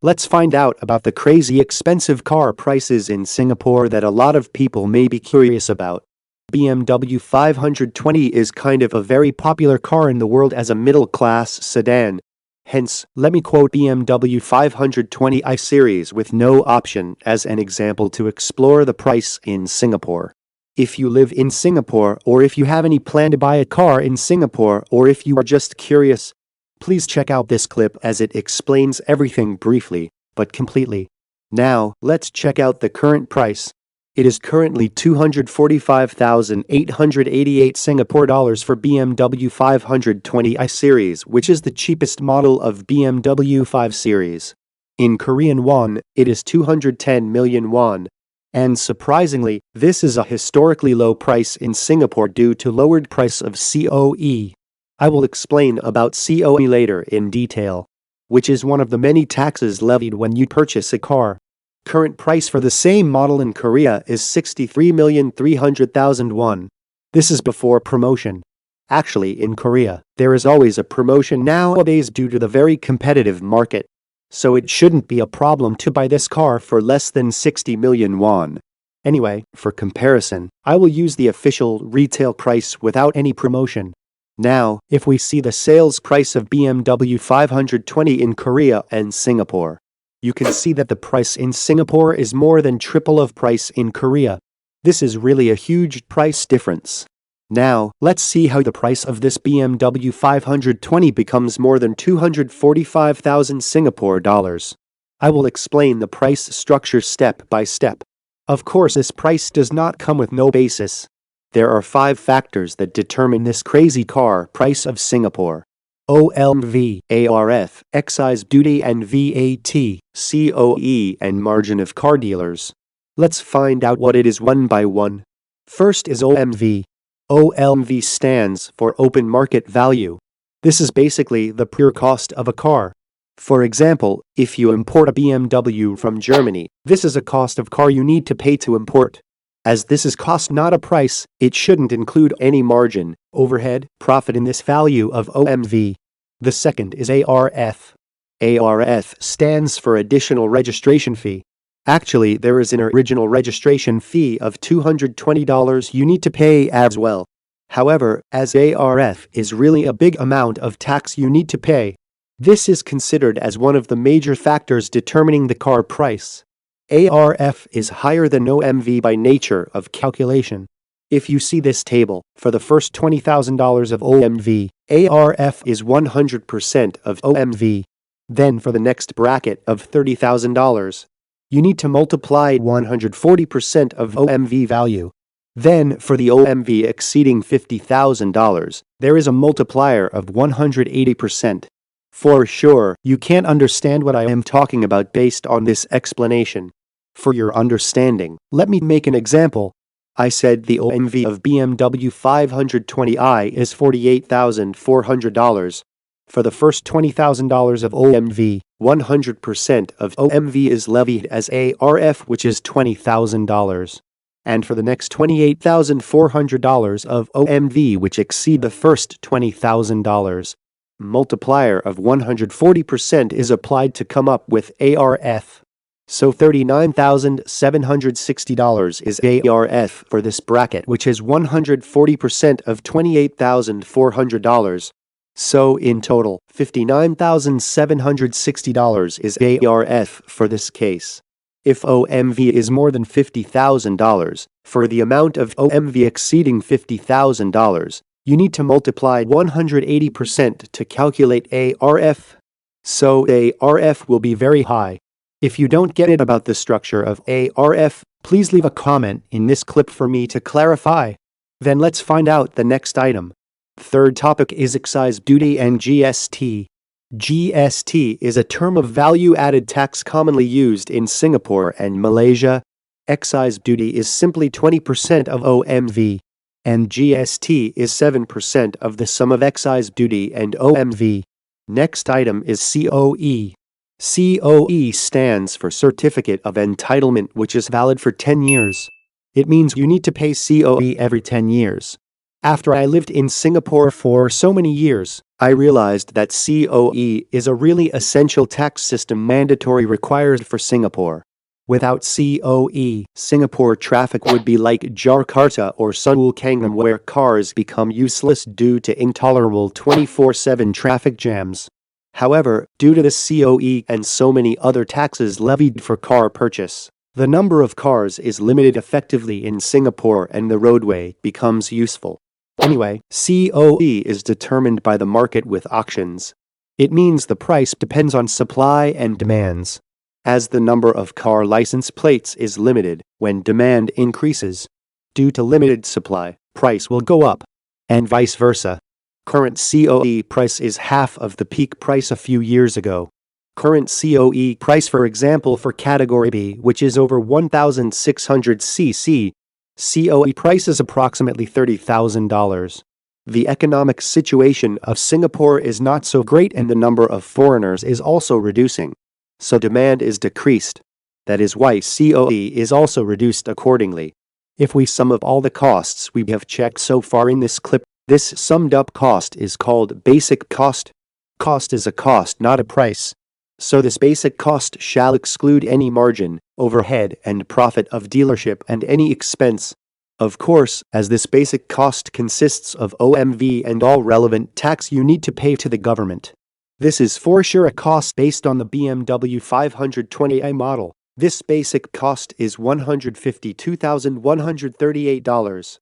Let's find out about the crazy expensive car prices in Singapore that a lot of people may be curious about. BMW 520 is kind of a very popular car in the world as a middle-class sedan. Hence, let me quote BMW 520i series with no option as an example to explore the price in Singapore. If you live in Singapore, or if you have any plan to buy a car in Singapore, or if you are just curious, please check out this clip as it explains everything briefly, but completely. Now, let's check out the current price. It is currently 245,888 Singapore dollars for BMW 520i series, which is the cheapest model of BMW 5 series. In Korean won, it is 210 million won. And surprisingly, this is a historically low price in Singapore due to lowered price of COE. I will explain about COE later in detail, which is one of the many taxes levied when you purchase a car. Current price for the same model in Korea is 63,300,000 won. This is before promotion. Actually, in Korea, there is always a promotion nowadays due to the very competitive market. So it shouldn't be a problem to buy this car for less than 60 million won. Anyway, for comparison, I will use the official retail price without any promotion. Now, if we see the sales price of BMW 520 in Korea and Singapore, you can see that the price in Singapore is more than triple of price in Korea. This is really a huge price difference. Now, let's see how the price of this BMW 520 becomes more than 245,000 Singapore dollars. I will explain the price structure step by step. Of course, this price does not come with no basis. There are 5 factors that determine this crazy car price of Singapore: OLMV, ARF, excise duty and VAT, COE, and margin of car dealers. Let's find out what it is one by one. First is OMV. OLMV stands for Open Market Value. This is basically the pure cost of a car. For example, if you import a BMW from Germany, this is a cost of car you need to pay to import. As this is cost not a price, it shouldn't include any margin, overhead, profit in this value of OMV. The second is ARF. ARF stands for Additional Registration Fee. Actually, there is an original registration fee of $220 you need to pay as well. However, as ARF is really a big amount of tax you need to pay, this is considered as one of the major factors determining the car price. ARF is higher than OMV by nature of calculation. If you see this table, for the first $20,000 of OMV, ARF is 100% of OMV. Then for the next bracket of $30,000, you need to multiply 140% of OMV value. Then for the OMV exceeding $50,000, there is a multiplier of 180%. For sure, you can't understand what I am talking about based on this explanation. For your understanding, let me make an example. I said the OMV of BMW 520i is $48,400. For the first $20,000 of OMV, 100% of OMV is levied as ARF, which is $20,000. And for the next $28,400 of OMV, which exceed the first $20,000, multiplier of 140% is applied to come up with ARF. So $39,760 is ARF for this bracket, which is 140% of $28,400. So in total, $59,760 is ARF for this case. If OMV is more than $50,000, for the amount of OMV exceeding $50,000, you need to multiply 180% to calculate ARF. So ARF will be very high. If you don't get it about the structure of ARF, please leave a comment in this clip for me to clarify. Then let's find out the next item. Third topic is excise duty and GST. GST is a term of value-added tax commonly used in Singapore and Malaysia. Excise duty is simply 20% of OMV, and GST is 7% of the sum of excise duty and OMV. Next item is COE. COE stands for Certificate of Entitlement, which is valid for 10 years. It means you need to pay COE every 10 years. After I lived in Singapore for so many years, I realized that COE is a really essential tax system mandatory required for Singapore. Without COE, Singapore traffic would be like Jakarta or Seoul Gangnam, where cars become useless due to intolerable 24/7 traffic jams. However, due to the COE and so many other taxes levied for car purchase, the number of cars is limited effectively in Singapore and the roadway becomes useful. Anyway, COE is determined by the market with auctions. It means the price depends on supply and demands. As the number of car license plates is limited, when demand increases due to limited supply, price will go up, and vice versa. Current COE price is half of the peak price a few years ago. Current COE price, for example, for category B, which is over 1,600 cc, COE price is approximately $30,000. The economic situation of Singapore is not so great and the number of foreigners is also reducing. So demand is decreased. That is why COE is also reduced accordingly. If we sum up all the costs we have checked so far in this clip, this summed up cost is called basic cost. Cost is a cost, not a price. So this basic cost shall exclude any margin, overhead, and profit of dealership and any expense. Of course, as this basic cost consists of OMV and all relevant tax you need to pay to the government. This is for sure a cost based on the BMW 520i model. This basic cost is $152,138.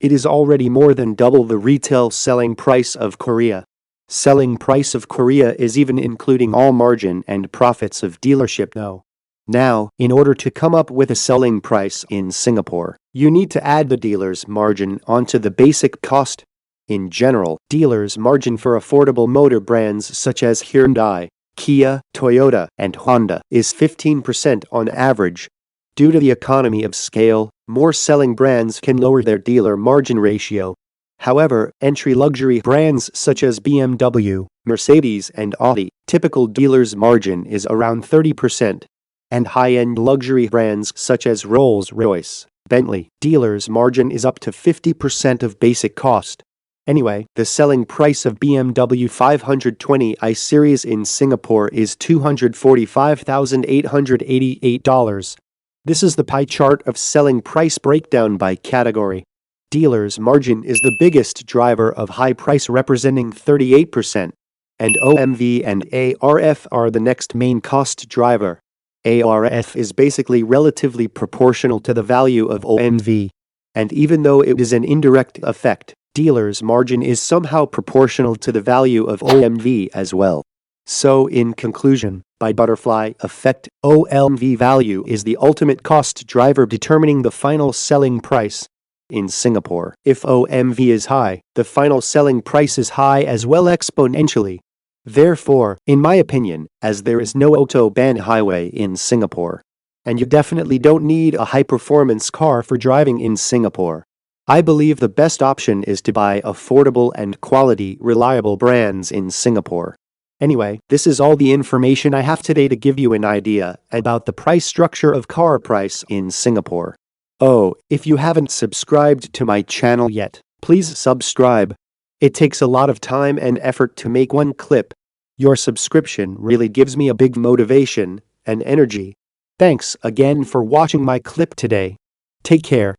It is already more than double the retail selling price of Korea. Selling price of Korea is even including all margin and profits of dealership now. Now, in order to come up with a selling price in Singapore, you need to add the dealer's margin onto the basic cost. In general, dealers' margin for affordable motor brands such as Hyundai, Kia, Toyota, and Honda is 15% on average. Due to the economy of scale, more selling brands can lower their dealer margin ratio. However, entry luxury brands such as BMW, Mercedes, and Audi, typical dealer's margin is around 30%. And high-end luxury brands such as Rolls-Royce, Bentley, dealer's margin is up to 50% of basic cost. Anyway, the selling price of BMW 520i series in Singapore is $245,888. This is the pie chart of selling price breakdown by category. Dealer's margin is the biggest driver of high price, representing 38%, and OMV and ARF are the next main cost driver. ARF is basically relatively proportional to the value of OMV, and even though it is an indirect effect, dealer's margin is somehow proportional to the value of OMV as well. So in conclusion, by butterfly effect, OMV value is the ultimate cost driver determining the final selling price. In Singapore, if OMV is high, the final selling price is high as well exponentially. Therefore, in my opinion, as there is no autobahn highway in Singapore, and you definitely don't need a high-performance car for driving in Singapore, I believe the best option is to buy affordable and quality, reliable brands in Singapore. Anyway, this is all the information I have today to give you an idea about the price structure of car price in Singapore. Oh, if you haven't subscribed to my channel yet, please subscribe. It takes a lot of time and effort to make one clip. Your subscription really gives me a big motivation and energy. Thanks again for watching my clip today. Take care.